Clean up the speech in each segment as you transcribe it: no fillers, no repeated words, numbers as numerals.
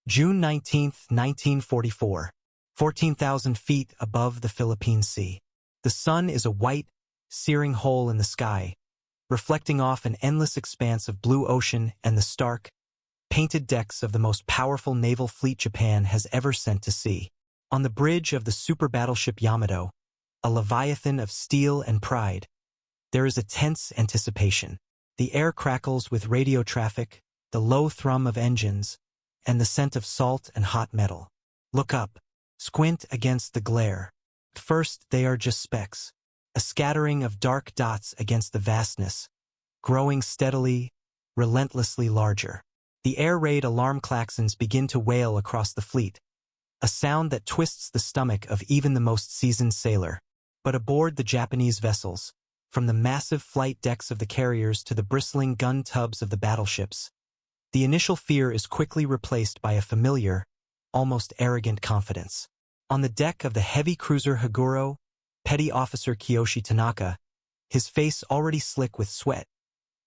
June 19, 1944. 14,000 feet above the Philippine Sea. The sun is a white, searing hole in the sky, reflecting off an endless expanse of blue ocean and the stark, painted decks of the most powerful naval fleet Japan has ever sent to sea. On the bridge of the super battleship Yamato, a leviathan of steel and pride, there is a tense anticipation. The air crackles with radio traffic, the low thrum of engines, and the scent of salt and hot metal. Look up. Squint against the glare. At first, they are just specks, a scattering of dark dots against the vastness, growing steadily, relentlessly larger. The air raid alarm klaxons begin to wail across the fleet, a sound that twists the stomach of even the most seasoned sailor. But aboard the Japanese vessels, from the massive flight decks of the carriers to the bristling gun tubs of the battleships, the initial fear is quickly replaced by a familiar, almost arrogant confidence. On the deck of the heavy cruiser Haguro, Petty Officer Kiyoshi Tanaka, his face already slick with sweat,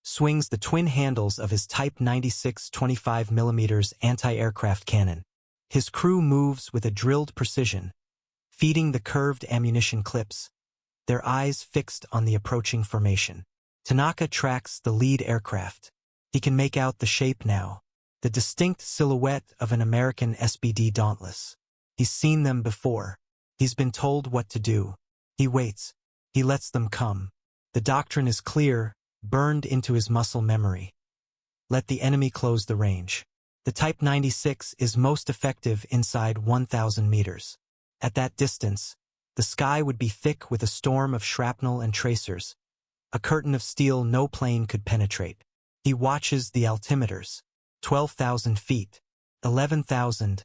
swings the twin handles of his Type 96 25mm anti-aircraft cannon. His crew moves with a drilled precision, feeding the curved ammunition clips, their eyes fixed on the approaching formation. Tanaka tracks the lead aircraft. He can make out the shape now, the distinct silhouette of an American SBD Dauntless. He's seen them before. He's been told what to do. He waits. He lets them come. The doctrine is clear, burned into his muscle memory. Let the enemy close the range. The Type 96 is most effective inside 1,000 meters. At that distance, the sky would be thick with a storm of shrapnel and tracers, a curtain of steel no plane could penetrate. He watches the altimeters. 12,000 feet, 11,000,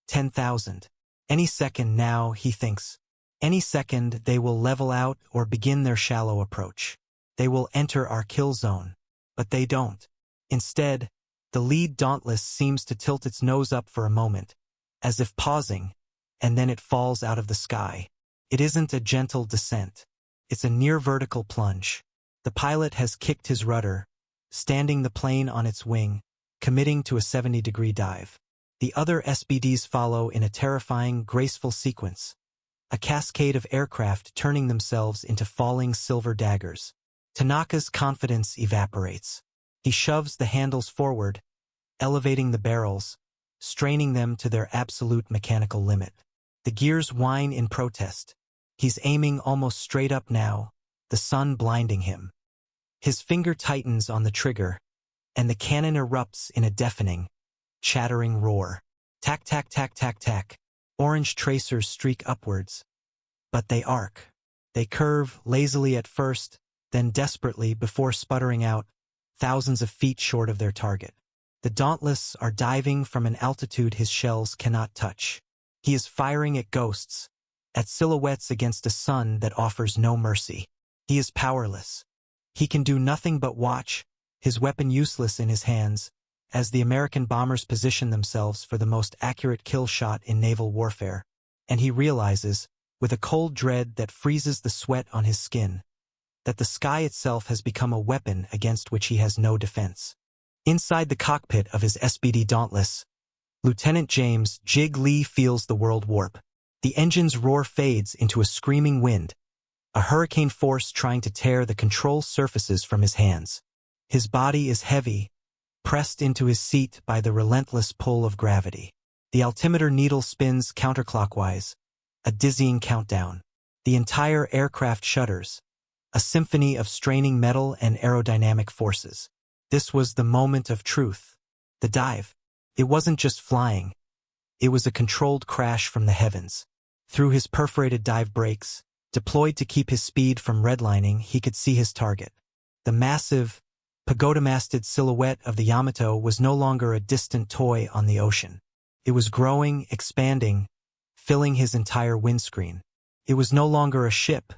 10,000. Any second now, he thinks. Any second they will level out or begin their shallow approach. They will enter our kill zone. But they don't. Instead, the lead Dauntless seems to tilt its nose up for a moment, as if pausing, and then it falls out of the sky. It isn't a gentle descent. It's a near-vertical plunge. The pilot has kicked his rudder, standing the plane on its wing, committing to a 70-degree dive. The other SBDs follow in a terrifying, graceful sequence, a cascade of aircraft turning themselves into falling silver daggers. Tanaka's confidence evaporates. He shoves the handles forward, elevating the barrels, straining them to their absolute mechanical limit. The gears whine in protest. He's aiming almost straight up now, the sun blinding him. His finger tightens on the trigger, and the cannon erupts in a deafening, chattering roar. Tack, tack, tack, tack, tack. Orange tracers streak upwards. But they arc. They curve lazily at first, then desperately before sputtering out, thousands of feet short of their target. The Dauntless are diving from an altitude his shells cannot touch. He is firing at ghosts, at silhouettes against a sun that offers no mercy. He is powerless. He can do nothing but watch, his weapon useless in his hands, as the American bombers position themselves for the most accurate kill shot in naval warfare. And he realizes, with a cold dread that freezes the sweat on his skin, that the sky itself has become a weapon against which he has no defense. Inside the cockpit of his SBD Dauntless, Lieutenant James Jig Lee feels the world warp. The engine's roar fades into a screaming wind, a hurricane force trying to tear the control surfaces from his hands. His body is heavy, pressed into his seat by the relentless pull of gravity. The altimeter needle spins counterclockwise, a dizzying countdown. The entire aircraft shudders, a symphony of straining metal and aerodynamic forces. This was the moment of truth. The dive. It wasn't just flying. It was a controlled crash from the heavens. Through his perforated dive brakes, deployed to keep his speed from redlining, he could see his target. The massive, pagoda-masted silhouette of the Yamato was no longer a distant toy on the ocean. It was growing, expanding, filling his entire windscreen. It was no longer a ship.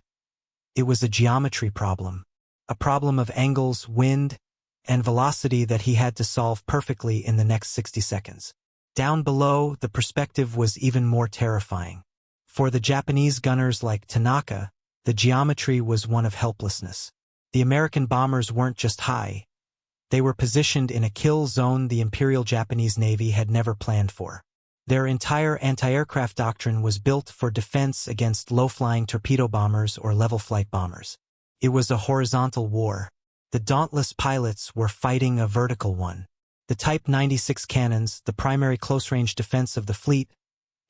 It was a geometry problem. A problem of angles, wind, and velocity that he had to solve perfectly in the next 60 seconds. Down below, the perspective was even more terrifying. For the Japanese gunners like Tanaka, the geometry was one of helplessness. The American bombers weren't just high. They were positioned in a kill zone the Imperial Japanese Navy had never planned for. Their entire anti-aircraft doctrine was built for defense against low-flying torpedo bombers or level-flight bombers. It was a horizontal war. The Dauntless pilots were fighting a vertical one. The Type 96 cannons, the primary close-range defense of the fleet,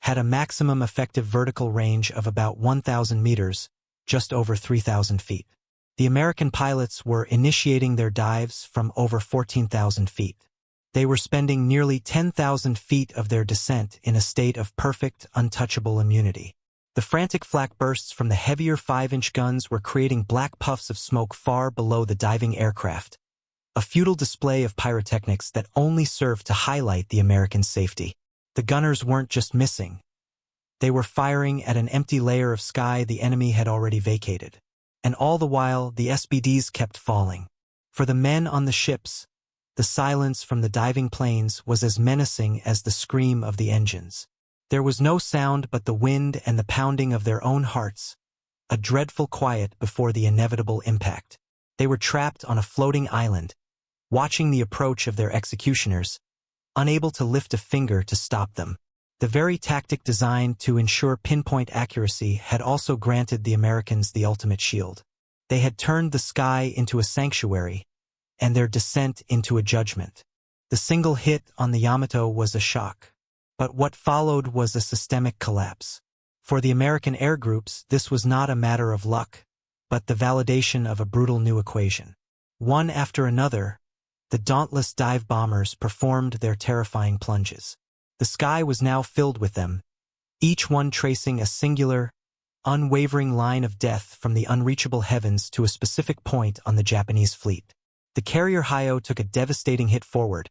had a maximum effective vertical range of about 1,000 meters, just over 3,000 feet. The American pilots were initiating their dives from over 14,000 feet. They were spending nearly 10,000 feet of their descent in a state of perfect, untouchable immunity. The frantic flak bursts from the heavier 5-inch guns were creating black puffs of smoke far below the diving aircraft, a futile display of pyrotechnics that only served to highlight the American safety. The gunners weren't just missing. They were firing at an empty layer of sky the enemy had already vacated. And all the while, the SBDs kept falling. For the men on the ships, the silence from the diving planes was as menacing as the scream of the engines. There was no sound but the wind and the pounding of their own hearts, a dreadful quiet before the inevitable impact. They were trapped on a floating island, watching the approach of their executioners, unable to lift a finger to stop them. The very tactic designed to ensure pinpoint accuracy had also granted the Americans the ultimate shield. They had turned the sky into a sanctuary, and their descent into a judgment. The single hit on the Yamato was a shock. But what followed was a systemic collapse. For the American air groups, this was not a matter of luck, but the validation of a brutal new equation. One after another, the dauntless dive bombers performed their terrifying plunges. The sky was now filled with them, each one tracing a singular, unwavering line of death from the unreachable heavens to a specific point on the Japanese fleet. The carrier Hayo took a devastating hit forward.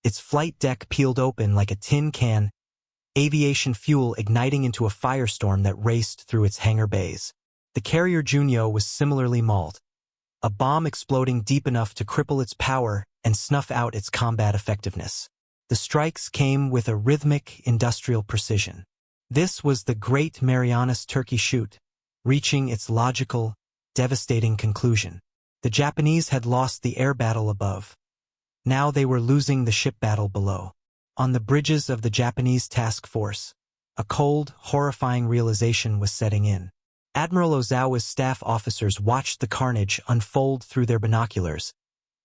Its flight deck peeled open like a tin can, aviation fuel igniting into a firestorm that raced through its hangar bays. The carrier Junyo was similarly mauled, a bomb exploding deep enough to cripple its power and snuff out its combat effectiveness. The strikes came with a rhythmic, industrial precision. This was the great Marianas Turkey Shoot, reaching its logical, devastating conclusion. The Japanese had lost the air battle above. Now they were losing the ship battle below. On the bridges of the Japanese task force, a cold, horrifying realization was setting in. Admiral Ozawa's staff officers watched the carnage unfold through their binoculars,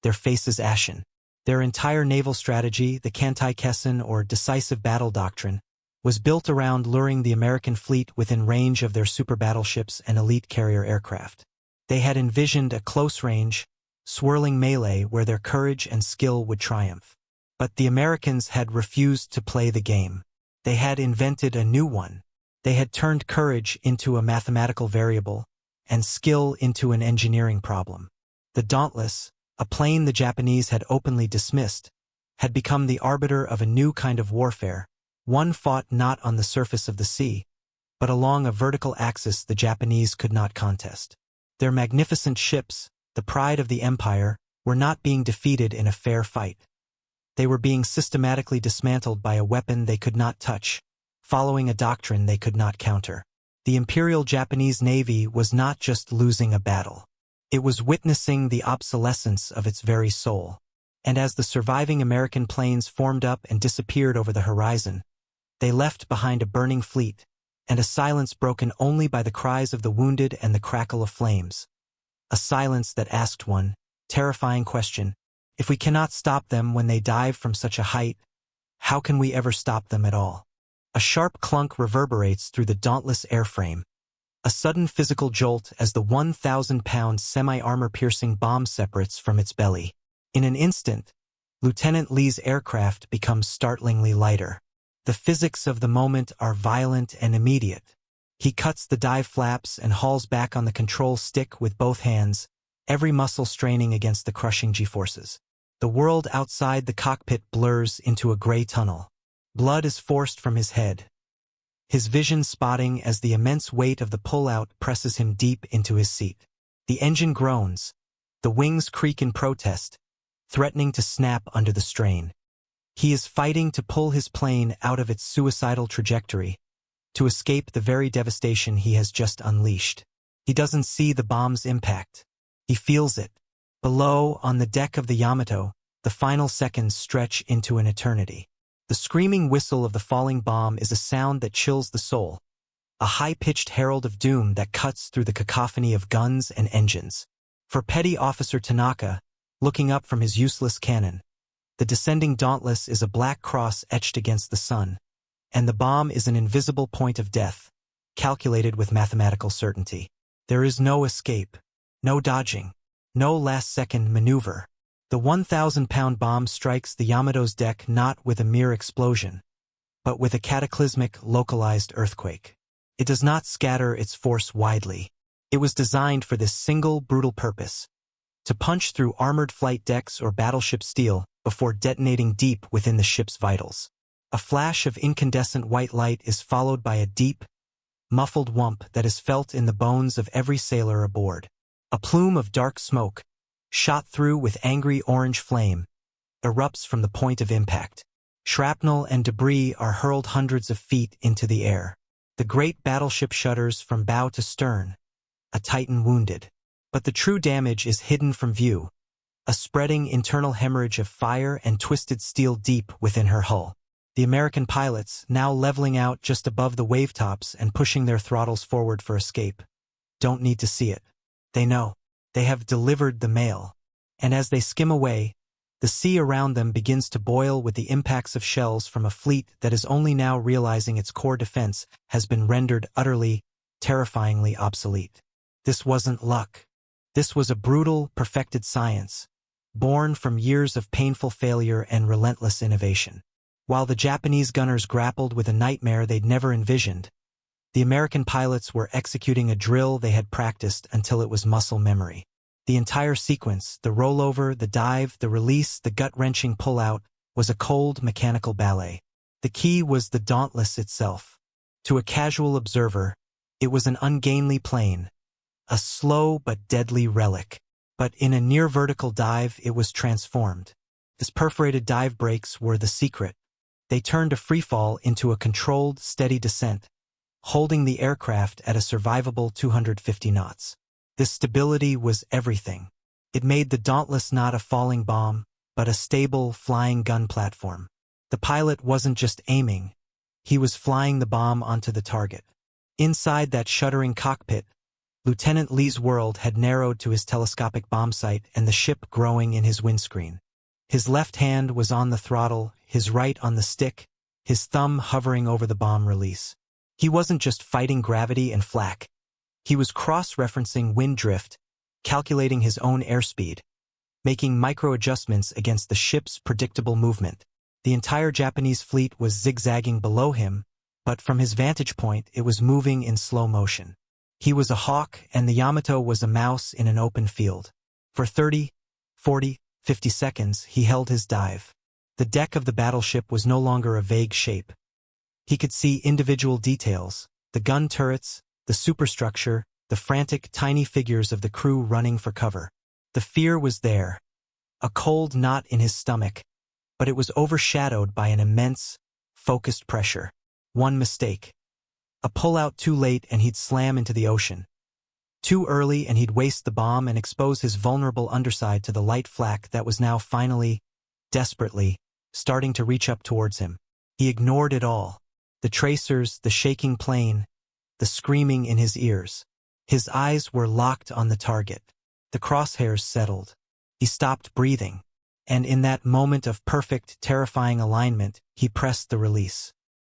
their faces ashen. Their entire naval strategy, the Kantai-Kessen or decisive battle doctrine, was built around luring the American fleet within range of their super battleships and elite carrier aircraft. They had envisioned a close-range, swirling melee where their courage and skill would triumph. But the Americans had refused to play the game. They had invented a new one. They had turned courage into a mathematical variable, and skill into an engineering problem. The Dauntless, a plane the Japanese had openly dismissed, had become the arbiter of a new kind of warfare, one fought not on the surface of the sea, but along a vertical axis the Japanese could not contest. Their magnificent ships, the pride of the empire, were not being defeated in a fair fight. They were being systematically dismantled by a weapon they could not touch, following a doctrine they could not counter. The Imperial Japanese Navy was not just losing a battle. It was witnessing the obsolescence of its very soul. And as the surviving American planes formed up and disappeared over the horizon, they left behind a burning fleet, and a silence broken only by the cries of the wounded and the crackle of flames. A silence that asked one terrifying question: if we cannot stop them when they dive from such a height, how can we ever stop them at all? A sharp clunk reverberates through the dauntless airframe, a sudden physical jolt as the 1,000-pound semi-armor-piercing bomb separates from its belly. In an instant, Lieutenant Lee's aircraft becomes startlingly lighter. The physics of the moment are violent and immediate. He cuts the dive flaps and hauls back on the control stick with both hands, every muscle straining against the crushing G-forces. The world outside the cockpit blurs into a gray tunnel. Blood is forced from his head, his vision spotting as the immense weight of the pullout presses him deep into his seat. The engine groans, the wings creak in protest, threatening to snap under the strain. He is fighting to pull his plane out of its suicidal trajectory, to escape the very devastation he has just unleashed. He doesn't see the bomb's impact. He feels it. Below, on the deck of the Yamato, The final seconds stretch into an eternity. The screaming whistle of the falling bomb is a sound that chills the soul, a high-pitched herald of doom that cuts through the cacophony of guns and engines. For Petty Officer Tanaka, looking up from his useless cannon, the descending Dauntless is a black cross etched against the sun, and the bomb is an invisible point of death, calculated with mathematical certainty. There is no escape, no dodging, no last-second maneuver. The 1,000-pound bomb strikes the Yamato's deck not with a mere explosion, but with a cataclysmic, localized earthquake. It does not scatter its force widely. It was designed for this single, brutal purpose: to punch through armored flight decks or battleship steel before detonating deep within the ship's vitals. A flash of incandescent white light is followed by a deep, muffled whump that is felt in the bones of every sailor aboard. A plume of dark smoke, shot through with angry orange flame, erupts from the point of impact. Shrapnel and debris are hurled hundreds of feet into the air. The great battleship shudders from bow to stern, a Titan wounded. But the true damage is hidden from view, a spreading internal hemorrhage of fire and twisted steel deep within her hull. The American pilots, now leveling out just above the wavetops and pushing their throttles forward for escape, don't need to see it. They know. They have delivered the mail. And as they skim away, the sea around them begins to boil with the impacts of shells from a fleet that is only now realizing its core defense has been rendered utterly, terrifyingly obsolete. This wasn't luck. This was a brutal, perfected science, born from years of painful failure and relentless innovation. While the Japanese gunners grappled with a nightmare they'd never envisioned, the American pilots were executing a drill they had practiced until it was muscle memory. The entire sequence, the rollover, the dive, the release, the gut-wrenching pull-out, was a cold, mechanical ballet. The key was the Dauntless itself. To a casual observer, it was an ungainly plane, a slow but deadly relic. But in a near-vertical dive, it was transformed. Its perforated dive brakes were the secret. They turned a freefall into a controlled, steady descent, holding the aircraft at a survivable 250 knots. This stability was everything. It made the Dauntless not a falling bomb, but a stable, flying gun platform. The pilot wasn't just aiming, he was flying the bomb onto the target. Inside that shuddering cockpit, Lieutenant Lee's world had narrowed to his telescopic bomb sight and the ship growing in his windscreen. His left hand was on the throttle, his right on the stick, his thumb hovering over the bomb release. He wasn't just fighting gravity and flak. He was cross-referencing wind drift, calculating his own airspeed, making micro-adjustments against the ship's predictable movement. The entire Japanese fleet was zigzagging below him, but from his vantage point it was moving in slow motion. He was a hawk and the Yamato was a mouse in an open field. For 30, 40, 50 seconds he held his dive. The deck of the battleship was no longer a vague shape. He could see individual details, the gun turrets, the superstructure, the frantic, tiny figures of the crew running for cover. The fear was there, a cold knot in his stomach, but it was overshadowed by an immense, focused pressure. One mistake. A pull-out too late and he'd slam into the ocean. Too early and he'd waste the bomb and expose his vulnerable underside to the light flak that was now finally, desperately, starting to reach up towards him. He ignored it all. The tracers, the shaking plane, the screaming in his ears. His eyes were locked on the target. The crosshairs settled. He stopped breathing. And in that moment of perfect, terrifying alignment, he pressed the release.